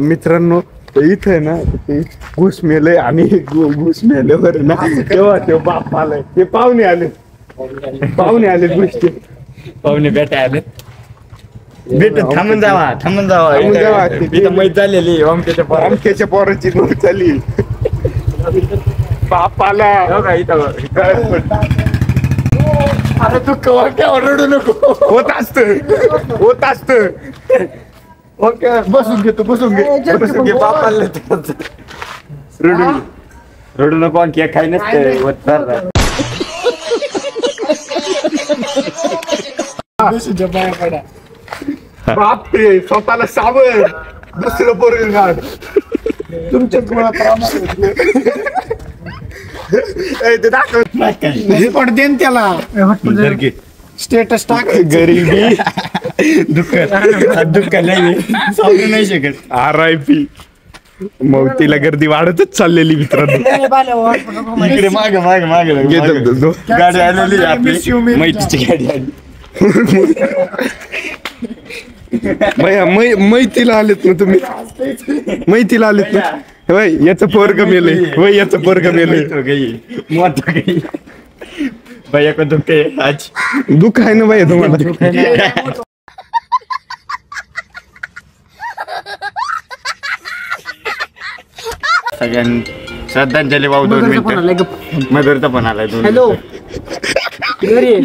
मित्रांनो इथं आहे ना ते घुस मेलय आणि घुस मेल्यावर ना तेव्हा ते बाप आलाय ते पाहुणे आले गोष्टी पाहुणे भेटा आले भेट थांबून जावा इथं मैत झालेली अमक्याच्या पोराची नोट झाली बाप आला अरे तू कवा ओरडू नको होत असत ओके बसून घे बाप आला रडू नको आणखी काही नसते बाप रे स्वतःला सावध दुसरं पोरग घाट तुमच्या ते दाखव पण देन त्याला स्टेटस टाक गरीबी दुःख नाही सांगू नाही शकत RIP मग तिला गर्दी वाढतच चाललेली मित्रांनो इकडे माग गाडी आलेली आपली मैतीची गाडी आली मैतीला आलेत ना तुम्ही मैतीला आलेत ना वय याचं पोरग मेलंय भैया को दुःख आहे आज दुःख आहे ना भैया तुम्हाला सगळ्यां श्रद्धांजली भाऊ 2 मिनिटं मधुरता पण आलाय हॅलो घरी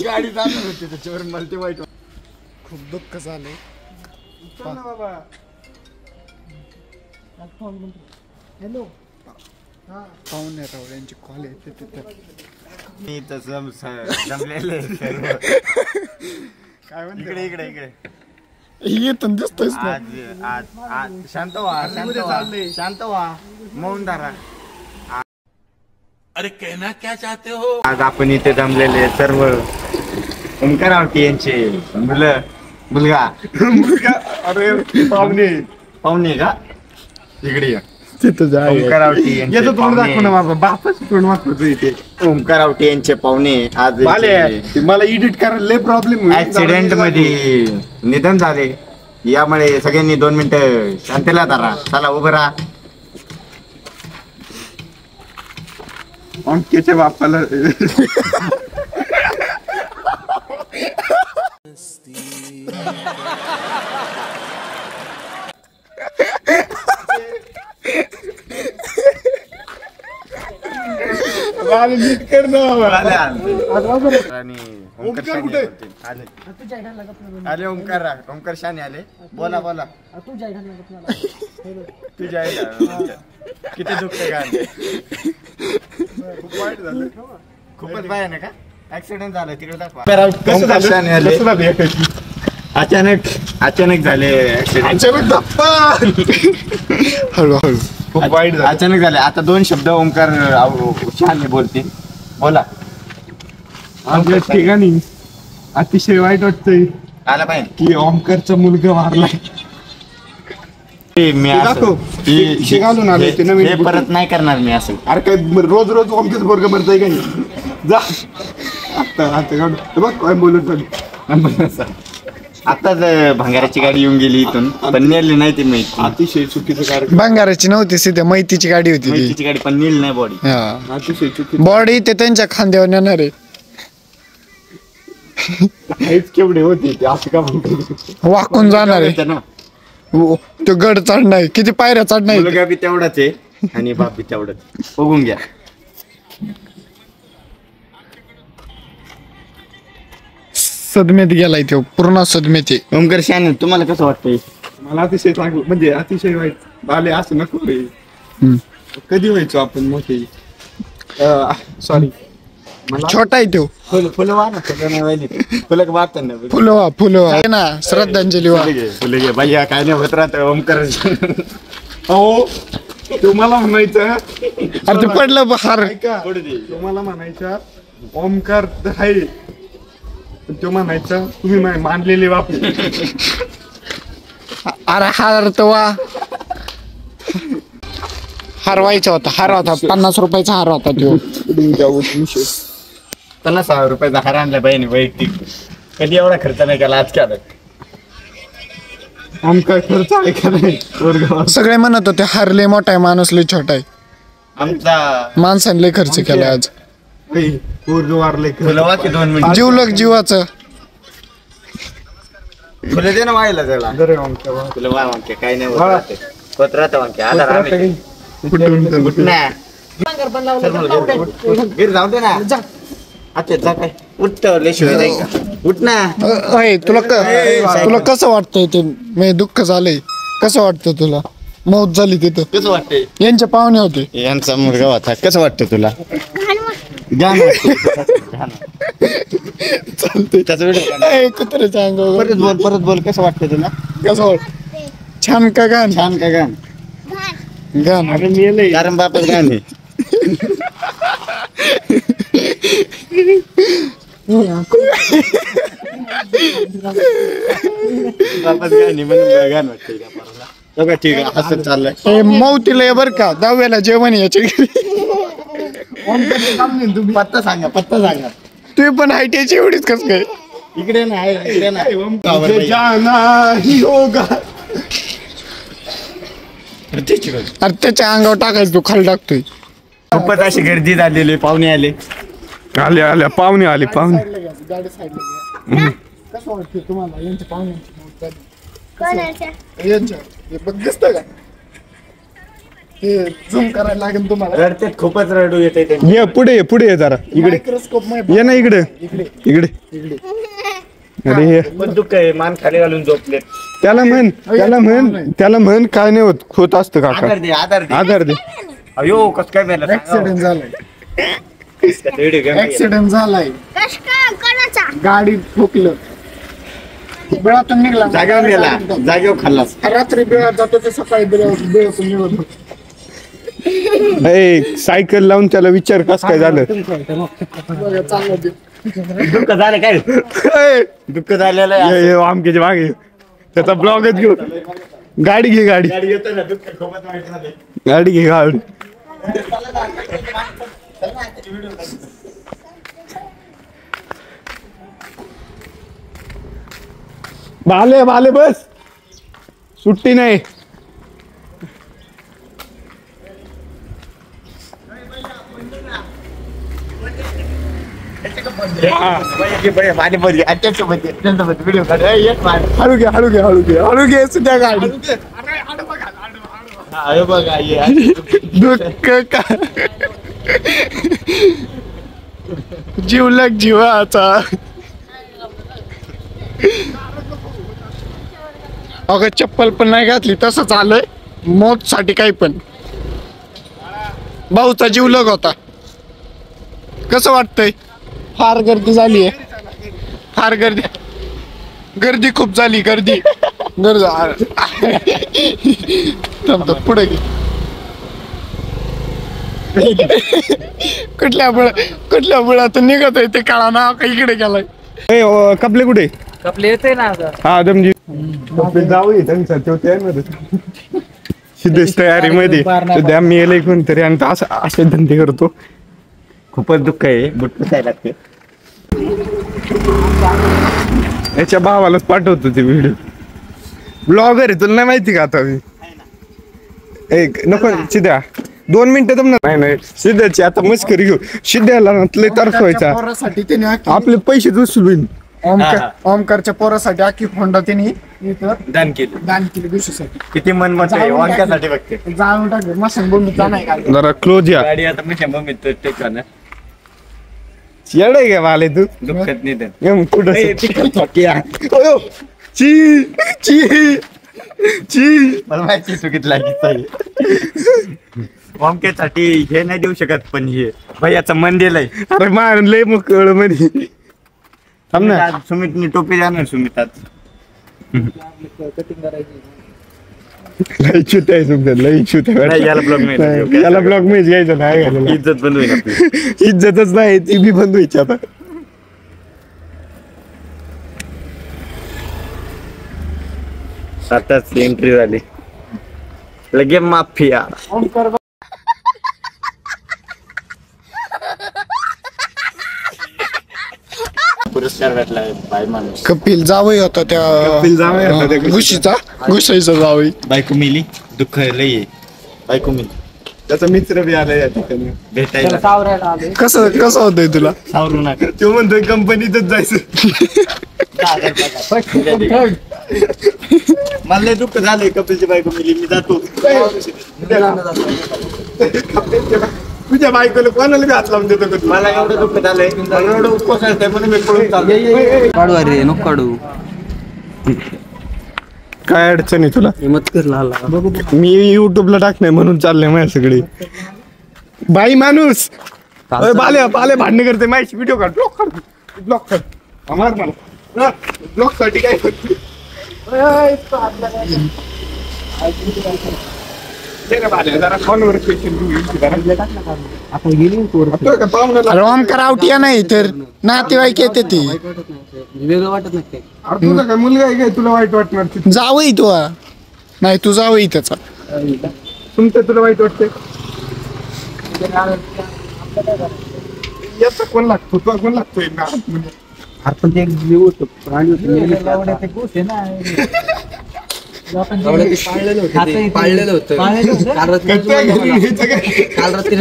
गाडी जाणार होती त्याच्यावर मला ते वाईट खूप दुःख झालंय हॅलो पाहुणे रावळ्यांची कॉल येते तिथे मी तसं जमलेलं काय म्हणते इकडे येतून दिसतोय आज शांत व्हा मौन धरा अरे कहना क्या चाहते हो आज आपण इथे जमलेले सर्व ओंकारावटी यांचे मुलगा अरे पाहुणे का इकडे या तिथं जा ओंकारावटी याचं तोंड दाखव ना माझा बापच तोंड दाखवतो इथे ओंकारावटी यांचे पाहुणे आज मला एडिट करायला लय प्रॉब्लेम ऍक्सिडेंट मध्ये निधन झाले यामुळे सगळ्यांनी 2 मिनिटं शांतीला धरा चला उभं राहा अंकेच्या बापाला नीट कर ना आले ओंकार शाने आले बोला तुझ्या किती दुःख गाणे खूप वाईट झालं खूपच भयानक का ऍक्सिडेंट झालं तिकडे दाखवा अचानक झाले हळूहळू खूप वाईट झालं अचानक झाले आता 2 शब्द ओंकार शाने बोलते बोला आपल्या ठिकाणी अतिशय वाईट वाटतंय आला पाहिजे की ओमकारचा मुलगा मारलाय घालून आले ते नवीन परत नाही करणार मी असं अरे काय रोज ओमकेच वर्ग मरतय काही जा आता बघ काय बोलत आताच भंगाराची गाडी येऊन गेली इथून पण नेली नाही ती माहिती अतिशय चुकीचं कार्य भंगाराची नव्हती सीधे मैतीची गाडी होती माहितीची गाडी पण नेली नाही बॉडी अतिशय चुकीचं बॉडी ते त्यांच्या खांद्यावर नेणार आहे काहीच केवढे होते ते असं का म्हणतो वाकून जाणार आहे ना तो गड चढणार किती पायऱ्या चढणार मुलगा बी तेवढाच आहे आणि बाप बी तेवढाच बघून घ्या सदमेत गेलाय तो पूर्ण सदमेत ओमकार शाने तुम्हाला कसं वाटतंय मला अतिशय चांगलं म्हणजे अतिशय वाईट आले असं नको रे कधी व्हायचो आपण मोठे सॉरी छोटा आहे तो फुलं वाह ना फुलं नाही वाहिली फुलं वाहताना फुलवा ना श्रद्धांजली वा फुले घे भैया काय नाही होत राहत ओमकार अहो तुम्हाला म्हणायचं अरे ते पडलं हार. ऐका तुम्हाला म्हणायचं ओमकार आहे तो म्हणायचं तुम्ही मानलेले बापू. अरे हार तो वा हरवायचा होता. हार होता 50 रुपयाचा हार होता तो. 50,000 रुपयाचा हार आणला बहिणी वैयक्तिक. कधी एवढा खर्च नाही केला आज केला. ओमकार खर्च आहे का नाही वर्गावर? सगळे म्हणत होते हार लय मोठा आहे माणूस लय छोटा आहे. आमचा माणसाने लय खर्च केला आज. पोरग वारले फुलं वाकी 2 मिनिट. जीवलग जीवाचं. फुलं दे ना वाहिला त्याला. फुलं वाय वांके काय नाही होत राहतं वांके. आधार आम्ही उठ ना. चल मला घरी जाऊ दे ना. अच्छा जा काय उठ शिवाय जाईल का. उठ ना. अय तुला कसं वाटतंय ते म्हणजे दुःख झालंय कसं वाटतं तुला. मौत झाली तिथं. कसं वाटतंय. यांचे पाहुणे होते. यांचा मुलगा होता. कसं वाटतं तुला. गाणं चालतंय. त्याचा व्हिडिओ कुत्र्याच्या अंगावर परत बोल कसं वाटतं तुला. कसं वाटत. छान का गाण. छान का गाण. गाण कारण बापच गाण आहे. बापच गाण आहे म्हणून गाण वाटतंय का पोराला. बघा ठीक आहे असं चाललंय. मौतीला ये बर का 10व्याला जेवण याच्या घरी. पत्ता सांगा पत्ता सांगा. तुम्ही पण हायटेची एवढीच कस काय. इकडे ना इकडे ना. जाना ही होगा. अरे त्याच्या अंगावर टाकायचं तू खाली टाकतोय. खूपच अशी गर्दी झालेली. पाहुणे आले. आल्या पाहुणे आले पाहुणे. गाडी साईडला. कसं वाटतं तुम्हाला यांच्या पाहुण्यांची यांच्या हे बघ दिसतं का. हे झूम करायला लागेल तुम्हाला. रडतेत खूपच रडू येते. ये पुढे ये जरा इकडे मायक्रोस्कोप ये ना इकडे. अरे हे पण दुःख आहे. मान खाली घालून झोपले. त्याला म्हण काय नाही होत असतं काका. आधार दे आधार दे. आधार दे. अयो कस काय मेला. ऍक्सिडेंट झालाय. गाडी ठोकलं. बिळातून निघला. जागेवर गेला. जागेवर खाल्लास. रात्री बिळात जातो ते सकाळी बिळातून निघतो. सायकल लावून त्याला विचार कस काय झालं. चांगलं ते. दुःख झालं काय. दुःख झालेलं आहे. आमच्याच्या मागे त्याचा ब्लॉगच घेऊ. गाडी घे गाडी. गाडी येतो ना. दुःख खूपच वाईट झाले. गाडी घे गाडी. बाले बस सुट्टी नाही. हळू घे सुद्धा गाडी. दुःख का जीवलग जीवाचा. अगं चप्पल पण नाही घातली तसंच आलंय. मौत साठी काही पण. भाऊचा जीवलग होता. कसं वाटतंय. फार गर्दी झालीये. फार गर्दी खूप झाली. गर्दी पुढे गे. कुठल्या बुळातून निघत आहे ते कळा ना का इकडे गेलाय. कपले कुठे. आपले येते ना आता. हा दमजी जाऊ त्यांचा सिद्धेश तयारी मध्ये सध्या मी येले कोणतरी आणि असे धंदे करतो. खूपच दुःख आहे. बुट जायला लागते. याच्या भावालाच पाठवतो ते व्हिडिओ. ब्लॉगर आहे तुला नाही माहिती का. आता मी एक नको सिद्ध्या 2 मिनिटं जमणार नाही. सिद्ध्याची आता मस्करी घेऊ. सिद्ध्याला लय तरस व्हायचा. पोरासाठी त्याने आपले पैसे उचलून ओमकारच्या पोरासाठी आखी फोंडा त्यांनी दान केलं. दान केली दिवशीसाठी. किती मनमत आहे. वांक्यासाठी बघते. जाणून टाकले मसन भूमीचा नाही का. जरा क्लोज या. गाडी आता मी शंभर मिळतो ते ना. येड आहे का वाले तू. दुःखत निधन. कुठं मला माहिती चुकीत वांक्यासाठी हे नाही देऊ शकत. पण हे भैयाचं मन दिलंय. अरे मारलंय मग कळ मध्ये. थांब ना. सुमितनी टोपी द्या ना. सुमितात कटिंग करायची. लई चुत आहे तुमचं, लई चुत आहे. नाही, याला block नाही द्यायचं. याला ब्लॉक मीच घ्यायचं नाही घालायला. इज्जत बंद होईल आपली. इज्जतच नाही ती बी बंद व्हायची आता. आताच एंट्री झाली लगे माफिया. पुरस्कार भेटला बाय माणूस. कपिल जावई होता कपिल जावई होता त्या त्या घुशीचा जावई. बायको मिली, दुःख लई आहे. बायको मिली त्याचा मित्र बी आला या ठिकाणी भेटायला. सावरायला आले. कसं होतंय तुला? सावरू नका. तो म्हणतोय कंपनीतच जायचं. मला लय दुःख झालंय, कपिलची बायको मिली, मी जातो. तुझ्या बायकोला कोणाला बी हात लावून देतो का तू? मला एवढं दुःख झालंय, मला एवढं उपवास आहे म्हणून मी पळून चाललोय. काढू अरे नको काढू. काय अडचण आहे तुला? हिम्मत कर लाला. मी युट्यूबला टाकणार म्हणून चाललंय माझ्या सगळे. बाई माणूस बाले भांडणे करते माझी. व्हिडिओ काढ, ब्लॉक कर आम्हाला मला ब्लॉक साठी काय करते? जरा फोनवर अरे ओमकार आवटिया नाही तर नातेवाईक येते ती. वेगळं वाटत नाही. तुझा काय मुलगा आहे काय तुला वाईट वाटणार? जावई तू नाही, तू जावई त्याचा. तुमचं तुला वाईट वाटतंय? याचा कोण लागतो? तुला कोण लागतोय ना? आपण ते एक जीव होतो, प्राणी होतो. पाळलेलं होतं. काल रात्री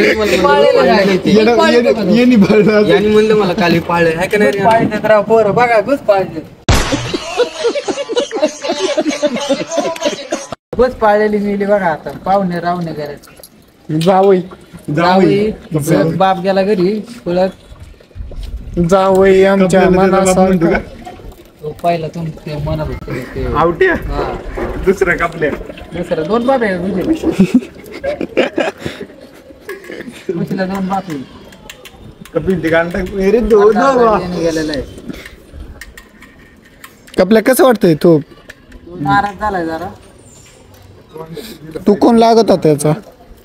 यांनी म्हणलं मला काल पाळलं आहे का नाही. पोरं बघा बस पाळले, बस पाळलेली मिली बघा. आता पाहुणे रावणे घरात जावई बाप गेला घरी पळत. जावई आमच्या मनासारखा. तो पाहिला तुमचे मनात होते ते. आवट्या हा. दुसरं कापल्या दुसरं दोन बाप आहे तुझे. तुझीला दोन बाप आहे. कपिल गाणं गेलेला आहे. कपल्या कसं वाटतंय तू? तो नाराज झालाय जरा. तू कोण लागत होता त्याचा?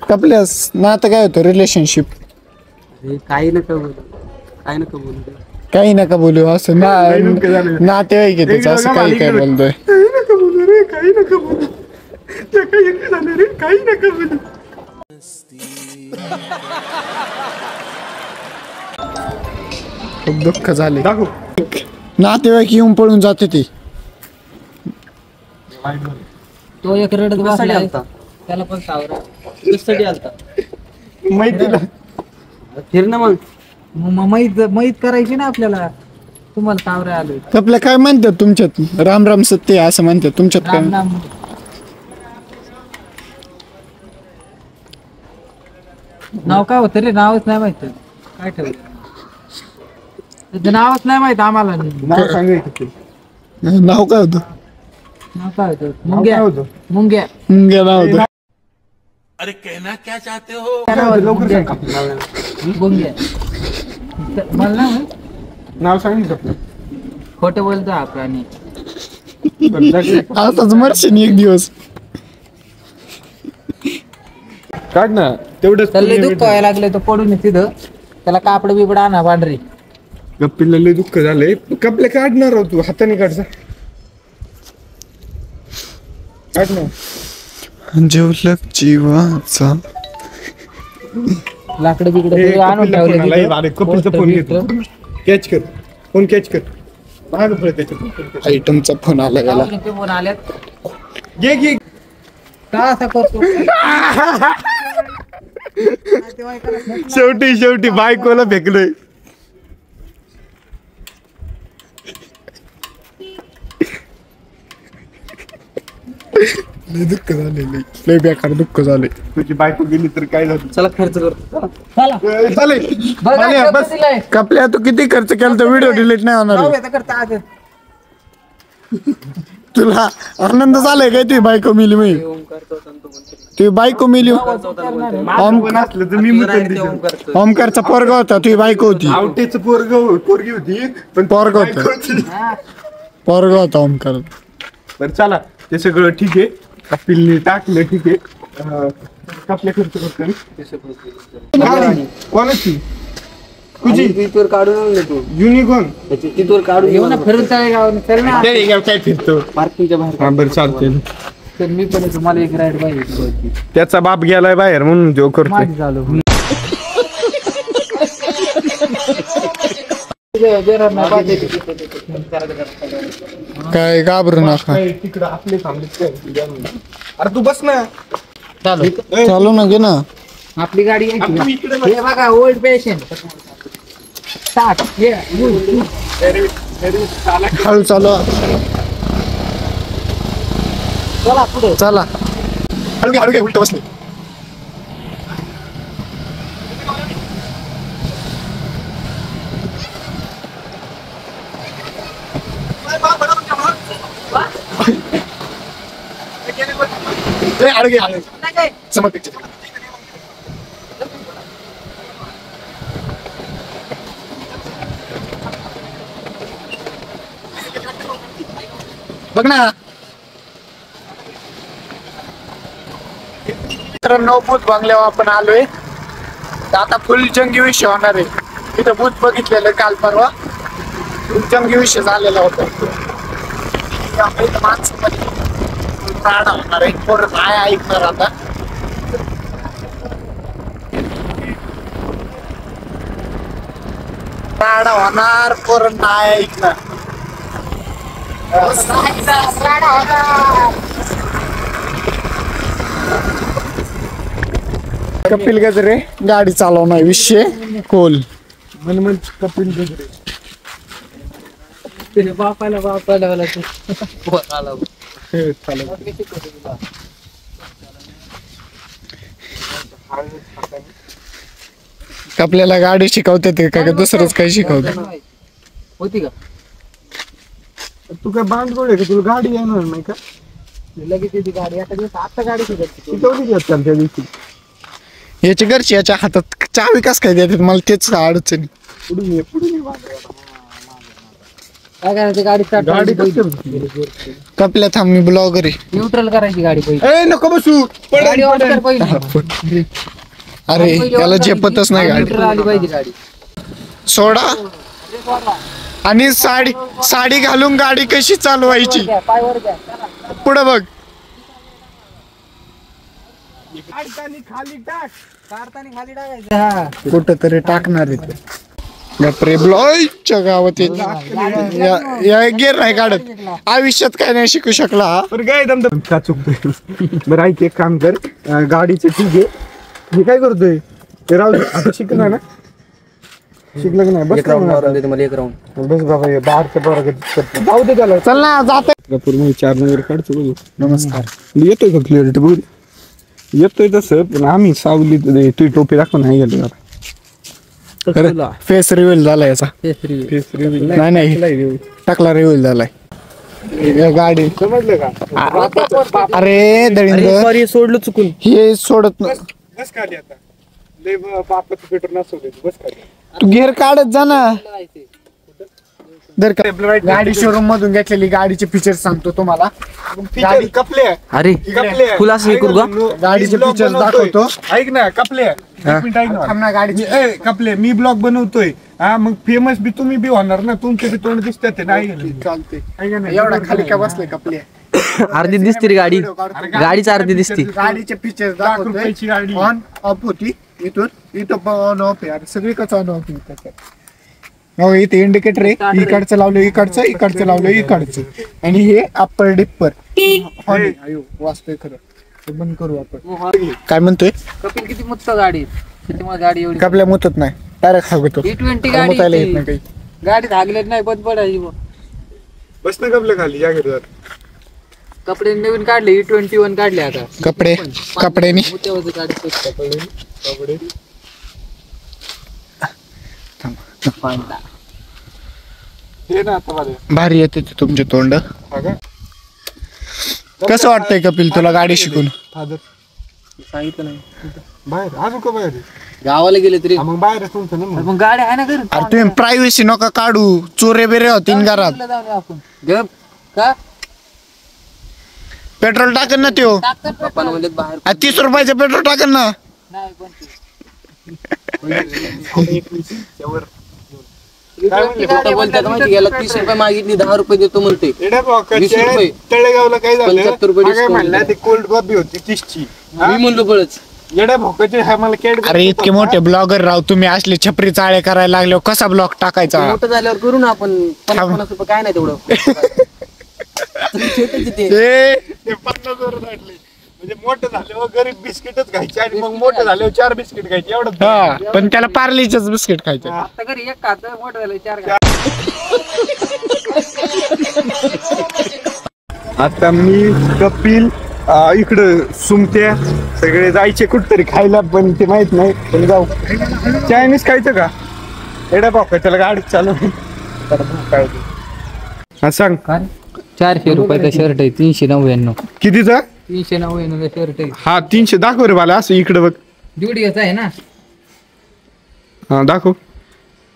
कपल्यास नातं काय होतं? रिलेशनशिप? काही नका बोलू, काही नका बोलू. काही नका बोलू असं नातेवाईक आहे त्याचं, असं काही काय बोलतोय. काही नका बोलू रे, काही नका बोलू. त्या काही झालं रे, काही नका बोलू. खूप दुःख झाले. दाखव. नातेवाईक येऊन पळून जाते ती. तो एक रडत बसलाय, त्याला पण सावरा. कशासाठी आलता? माहितीला फिर ना मग माहीत करायची ना आपल्याला. तुम्हाला सावरा आलोय. कपल्या काय म्हणतात तुमच्यात? राम राम सत्य असं म्हणतात तुमच्यात काय? राम नाम. नाव काय होतं रे? नावच नाही माहित. काय ठेवलं त्याचं नावच नाही माहित आम्हाला. नाव सांगायचं. नाव काय होतं? नाव काय होतं? मुंग्या. होतं? मुंग्या. मुंग्या नाव होतं. मुंग्या. मला नाही माहित. नाव सांगितलं. खोटं बोलतो हा प्राणी. आताच मरशील एक दिवस. काढ ना तेवढंच. त्याला लय दुःख व्हायला लागले, तो पडून आहे तिथं. त्याला कापड बिपड आणा पांढरी. कपिलला लय दुःख झालंय. कपल्या काढणार आहोत तू, हाताने काढचा. काढ ना. जेवलक जीवाचा. लाकडं बिकडं हे सगळं आणून कपिलला फोन आला. ठेवलं. अरे कपिलचा फोन घेतो. कॅच कर फोन, कॅच कर. मागं पळ त्याच्या. आयटमचा फोन आला गेला. फोन आल्यात. घे घे. का असा करतो? शेवटी बायकोला फेकलोय. लय दुःख झाले, लय बेकार दुःख झाले. तुझी बायको गेली तर काय झालं? चला खर्च करतो. चला. चालेल. बघा मान्या, शब्द बस. दिलाय. कपल्या तू किती खर्च केला तर व्हिडिओ डिलीट नाही होणार. जाऊ आता करता आज. तुला आनंद झालाय काय? तुझी बायको मिली मी. तुझी बायको मिली. कोण असलं तर मी मुद्दाम दिसेल. ओमकारचा पोरगा होता, तुझी बायको होती. आवटेचं पोरगी होती पण पोरगं होतं. बायको होती. पोरगा होता ओमकार. बरं चला, ते सगळं ठीक आहे. कपिलने टाकलं ठीक आहे. कपले खर्च करतो कोणाची तुझी तिथवर काढून आणलं तू युनिकॉर्न तिथवर काढून घेऊ ना फिरून चालेल चल ना काय फिरतो पार्किंगच्या बाहेर हा बरं चालते. तर मी पण येतो, मला एक राईड पाहिजे त्याचा बाप गेलाय बाहेर म्हणून जो करतो. माझी चालू काय घाबरू नका. तिकडं आपले थांबले. अरे तू बस ना. चालू चालू ना घे ना. आपली गाडी आहे की? हे बघा ओल्ड पेशंट स्टार्ट हे हळू चालू. चला पुढे चला हळू घे उलट बसले. समोर picture. बघ ना मित्रांनो, भूत बंगल्यावर आपण आलोय. तर आता फुल जंगी विषय होणार आहे. तिथं भूत बघितलेलं काल परवा. फुल जंगी विषय झालेला होता. त्यामुळे इथं माणसामध्ये राडा होणार आहे. पोरं काय ऐकणार आता. राडा होणार, पोरं नाही ऐकणार. राडा होणार. कपिल गजरे गाडी चालवणार विषय कोल. कपिल गजरे बापाला मला आपल्याला गाडी शिकवते का दुसरंच काही शिकवते. होती का तू काय बांधगोड आहे का? तुला गाडी येणार नाही का? लगेच येते गाडी. आता गाडी शिकायची शिकवली त्या दिवशी. याची घरची याच्या हातात चावी कस काय देतात मला तेच अडचण. पुढून ये काय करायचं गाडी स्टार्ट गाडी कपल्या थांब मी ब्लॉगर आहे. न्यूट्रल करायची गाडी पहिली. ए नको बसू. गाडी ऑन कर पहिली. अरे याला झेपतच नाही गाडी. न्यूट्रल आली पाहिजे गाडी. सोडा आणि साडी घालून गाडी कशी चालवायची पाय वर द्या. पुढे बघ. खाली टाक. काढताना खाली टाकायचं. हा कुठं तरी टाकणार आहे. बापरे ब्लॉईच्या गावात या गेर नाही काढत. आयुष्यात काय नाही शिकू शकला हा. बरं काय दमदम का चुकतोय. बरं ऐक एक काम कर. गाडीचं ठीक आहे. मी काय करतोय ते राहू दे. आता शिकला ना. शिकलं की नाही? बस मला एक राऊंड बस बाबा हे बाहेरच्या पोराकडे जाऊ दे त्याला. चल ना जात. पूर्ण 4 नंबर काढतो बघू. नमस्कार. येतोय का क्लिअरिटी बघू. येतोय तसं पण आम्ही सावली तुझी टोपी दाखव नाही गेलो जरा. फेस रिव्हील झाला याचा. नाही टाकला रिव्हील झालाय गाडी. समजलं का? अरे दळिंद सोडलं चुकून. हे सोडत नाही. बस खाली आता. लय बापाचं पेट्रोल नसू बस खाली. तू गेअर काढत जा ना. गाडी शोरूम मधून घेतलेली गाडीचे फीचर्स सांगतो तुम्हाला. गाडी कपले. अरे कपले फुल असं हे करू का? गाडीचे फीचर्स दाखवतो. ऐक ना कपले. एक मिनिट ऐक ना. थांब ना गाडीचे. ए कपले मी ब्लॉग बनवतोय. हा मग फेमस बी तुम्ही बी होणार ना. तुमचे बी तोंड दिसतात नाही. चालते एवढा खाली का बसले कपले. अर्धी दिसते रे गाडी. गाडीच अर्धी दिसते. गाडीचे फीचर्स रुपयाची गाडी. दाखवतोय. ऑन ऑफ होती इथं ऑन ऑफ आहे. सगळीकडे ऑन ऑफ आहे. हो इथे इंडिकेटर आहे. इकडचं लावलं इकडचं लावलं इकडचं. आणि हे अप्पर डिप्पर वाचतोय खरं. ते बंद करू आपण. काय म्हणतोय कपिल किती मुत्त गाडी. किती मग गाडी एवढी कपल्या मुतत नाही डायरेक्ट सांगतो. E20 मुतायला येत नाही गाडी. काही. गाडी धागलेत नाही बंद पडायची. बस ना कपले खाली या घर. कपडे नवीन काढले. E21 काढले आता. कपड्यानी मोठ्यावरचं गाडी स्वस्त पडली. हे ना आता मला. भारी येते ते तुमचे तोंड. हा का? कसं वाटतंय कपिल तुला गाडी शिकून. फादर सांगितलं नाही. बाहेर अजून का बाहेर. गावाला गेले तरी हा, मग बाहेर तुमचं ना मग गाडी आहे ना घरी. अरे तुम्ही प्रायव्हसी नका काढू. चोरे बिरे होतीन घरात. आपण गप का पेट्रोल टाकेन ना त्यो. पप्पांना म्हणले बाहेर 30 रुपयाचं पेट्रोल टाकेन ना. नाही पण बोलतात माहिती गेला 30 रुपये मागितली 10 रुपये देतो म्हणते. 20 रुपये. तळेगावला काय झालं 75 रुपये काय discount म्हणलं ते कोल्ड कॉफी होती 30ची. मी म्हणलो बळच येड्या भोकाचे हा मला कॅड. अरे इतके मोठे ब्लॉगर राव तुम्ही असले छपरी चाळे करायला लागले कसा ब्लॉग टाकायचा. मोठं झाल्यावर करू ना आपण 50 रुपये काय नाही तेवढं. छोटंच ते. ते 50,000 वाटले म्हणजे मोठं झाल्यावर गरीब बिस्किटच खायचे आणि मग मोठं झाल्यावर 4 बिस्किट खायचे एवढं. हा पण त्याला पार्लीचंच बिस्किट खायचं. आता घरी एक खात मोठं झालं 4 खात. आता मी कपिल इकडं सुमत्या सगळे जायचे कुठतरी खायला पण ते माहित नाही पण जाऊ. चायनीज खायचं का एवढ्या पाव त्याला गाडी चालू हा सांग. 400 रुपयाचा शर्ट आहे 399. कितीचा 399 शर्ट आहे. हा 300 दाखव रे मला असं इकडं बघ. जुडिओचा आहे ना. हा दाखव.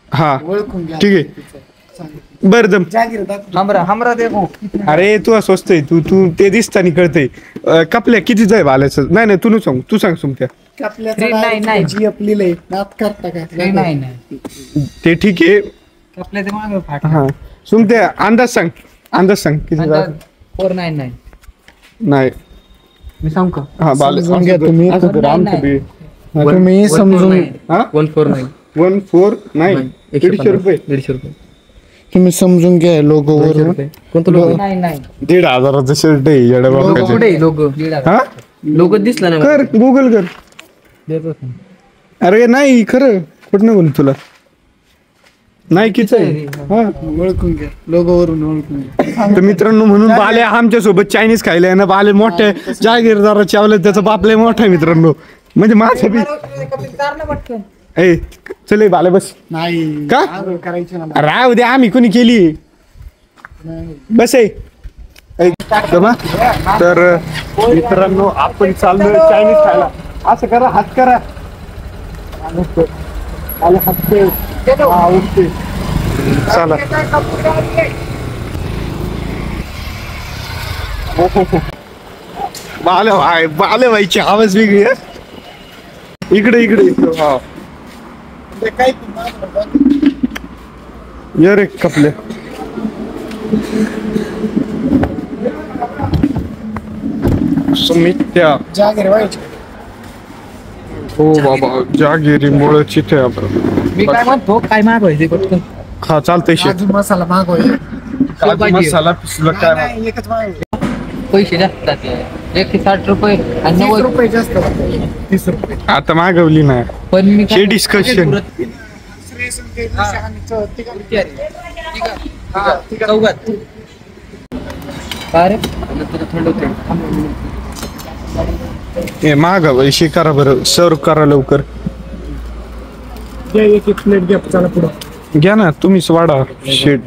हा ओळखून घ्या. ठीक आहे बर दम. हमरा देखो. अरे तू स्वस्त आहे तू ते दिसतानी कळतंय. कपल्या कितीच आहे बालाचं नाही तू सांग तू सांग सुमत्या. नाही. जी आपली लय नात करता का. नाही ते ठीक आहे. आपल्या मागे फाट. हा सुमत्या अंदाज सांग किती 499. नाही मी सांगू का. हा समजून घ्या तुम्ही. तुम्ही समजून 149. 149 150 रुपये. 150 रुपये. तुम्ही समजून घ्या लोगो वरून. कोणतं लोगो. नाही 1,500चं शर्ट आहे येड्या बापाचं. कुठे लोगो. हा लोगो दिसला नाही कर गुगल कर. देतोच ना. अरे नाही खरं कुठं बोल तुला नाही किती आहे. हा ओळखून घ्या लोगो वरून ओळखून घ्या. तर मित्रांनो म्हणून बाले आमच्या सोबत चायनीज खायला आहे ना. बाले मोठे जागीरदाराचे आवले त्याचा बापले मोठा आहे मित्रांनो म्हणजे माझा बी. ए चल बाले बस. नाही का करायचं ना. राहू दे आम्ही कोणी केली बस आहे. तर मित्रांनो आपण चाललोय चायनीज खायला. असं करा हात करा आले हात हा ओके चला. बाले व्हायची आवाज वेगळी आहे. इकडे हा ये रे कपले. सुमित्या जागीर व्हायची. हो बाबा जागिरी मुळे चिथे आपण. मी काय म्हणतो काय मागवायचे पटकन. हा चालतंय शेत. काजू मसाला मागव. काजू मसाला पिसलं काय नाही एकच मागव. पैसे जास्त जाते. 160 रुपये आणि 30 90 रुपये जास्त. 30 रुपये. आता मागवली नाही. पण मी हे डिस्कशन चौघात. अरे थंड होते. हे मागव शिकारा बरं सर्व करा लवकर. एक प्लेट घ्या चला पुढं. घ्या ना तुम्हीच वाढा शीट.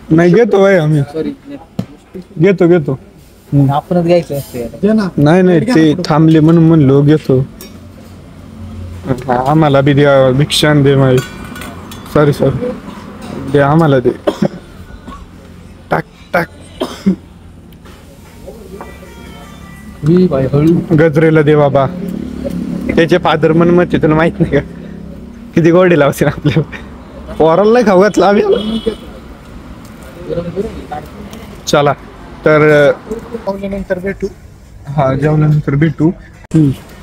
नाही घेतो भाई आम्ही सॉरी घेतो आपणच घ्यायचं असते. घे ना. नाही ते थांबले म्हणून म्हणलो घेतो. आम्हाला बी द्या भिक्षान दे माई. सॉरी दे आम्हाला दे. टाक गजरेला दे बाबा. त्याचे फादर म्हणून मग तुला माहित नाही का किती गोडी लावते आपल्या पोराला नाही खाऊ घातला आम्ही. चला तर जेवल्यानंतर भेटू. हा जेवल्यानंतर भेटू.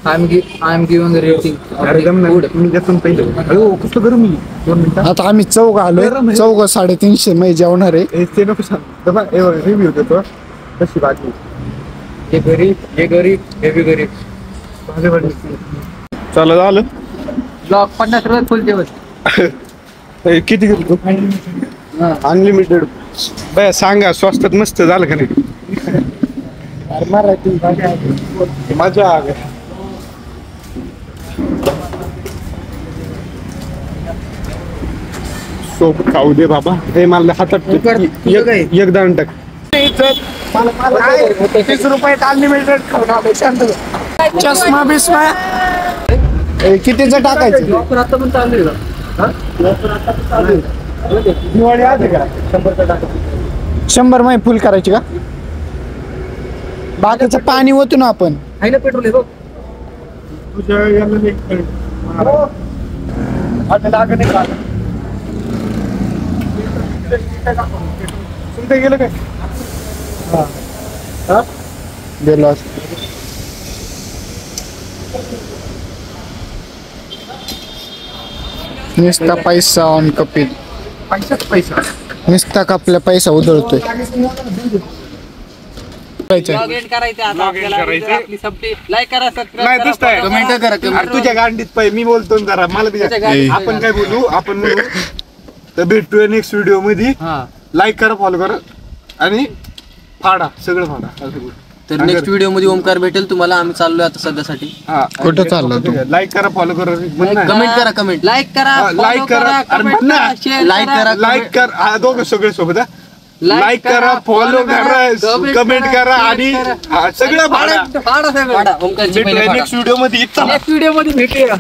I'm giving a rating. मी त्यातून पहिले कसं करू मी 2 मिनिटं. आता आम्ही चौघ आलोय. 350 मध्ये जेवणार आहे. ते नको सांग रिव्ह्यू देतो कशी बाकी. हे गरीब हे बी गरीब. चला झालं. ब्लॉक 50 रुपये फुल जेवण. किती घेतो अनलिमिटेड. बाय सांगा स्वस्तात मस्त झालं का नाही. मजा आ गई. सोप खाऊ दे बाबा. हे मला हातात एक दाण टाक. 30 रुपये अनलिमिटेड चष्मा बिस्मा. कितीचं टाकायचं. ऑफर आता पण चालू आहे. दिवाळी आहे का 100चा टाका. 100 मै फुल करायची का? बाकीचं पाणी ओतू ना आपण. आहे ना पेट्रोल आहे बघ. तुझ्या याला एक आता लागत नाही का? तुमचं गेलं काय? हा गेलो असं. नुसता पैसा ऑन कपिल. पैसा नुसता कापला पैसा उधळतोय. Log in करायचं आता आपल्याला. आपली सबटी लाईक करा, सबस्क्राइब नाही करा, दुसतं आहे. follow कमेंट करा. अरे तुझ्या गांडीत पाय मी बोलतो ना जरा मला बी तुझ्या गांडीत आपण काय बोलू आपण बोलू तर भेटूया नेक्स्ट व्हिडिओ मध्ये. हा. लाईक करा फॉलो करा आणि फाडा सगळं फाडा असं बोल. तर नेक्स्ट व्हिडिओ मध्ये ओमकार भेटेल तुम्हाला. आम्ही चाललोय आता सध्यासाठी. हा कुठं चालला तू? लाईक करा फॉलो करा कमेंट करा कमेंट. लाईक करा, हा, follow like करा. करा, अरे comment म्हण ना. करा, share like करा. लाईक कर हा दोघं सगळे सोबत Like लाईक करा फॉलो करा कमेंट करा आणि हा, सगळं फाडा. फाडा सगळं. ओमकारची भेटूया नेक्स्ट व्हिडिओ मध्ये इथं नेक्स्ट व्हिडिओ मध्ये भेटूया.